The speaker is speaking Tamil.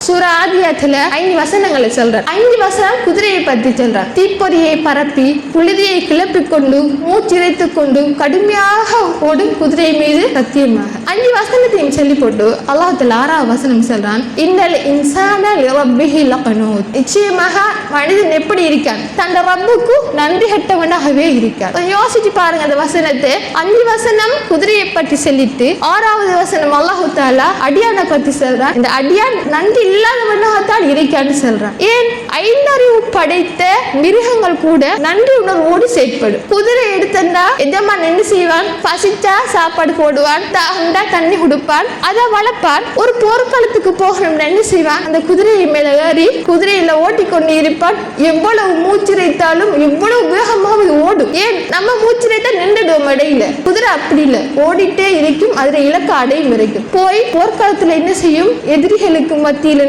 சூரா ஆதியாத்துல 5 வசனங்களை சொல்றார். 5 வசனம் குதிரையை பற்றி சொல்றார். தீப்பொறியை பரப்பி புழுதியை கிளப்பிக் கொண்டு மூச்சிறைத்துக் கொண்டு கடுமையாக ஓடும் குதிரை மீது சத்தியமாக 5 வசனத்தையும் சொல்லி போட்டு அல்லாஹ் 6வது வசனம் சொல்றான், இன்னல் இன்சான லிரப்பிஹி லகனூத். நிச்சயமாக மனிதன் எப்படி இருக்கான்? தன் ரப்புக்கு நன்றி கெட்டவனாகவே இருக்கான். யோசிச்சு பாருங்க அந்த வசனத்தை. 5 வசனம் குதிரையை பற்றி சொல்லிட்டு 6வது வசனம் அல்லாஹ் தஆலா அடியானை பற்றி சொல்றான். இந்த அடியான் நன்றி இல்லாதவனாகத்தான் இருக்கான்னு சொல்றான். ஏன்? 5 அறிவு படைத்த மிருகங்கள் கூட நன்றி உணர்வோடு செயற்படும். குதிரை எடுத்தா எஜமான் என்ன செய்வான்? பசிச்சா சாப்பாடு போடுவான், தாகண்டா தண்ணி கொடுப்பான், அதை வளர்ப்பான். ஒரு போர்க்களத்துக்கு போகணும்னு என்ன செய்வான்? அந்த குதிரையை மேல ஏறி குதிரையில ஓட்டிக்கொண்டு இருப்பான். எவ்வளவு மூச்சிரைத்தாலும் எவ்வளவு வேகமாக ஓடும். ஏன்? நம்ம மூச்சிரைத்தா நின்றுடுவோம் இடையில. குதிரை அப்படி இல்லை, ஓடிட்டே இருக்கும். அதுல இலக்கு அடையும் வரைக்கும் போய் போர்க்களத்துல என்ன செய்யும்? எதிரிகளுக்கு மத்தியில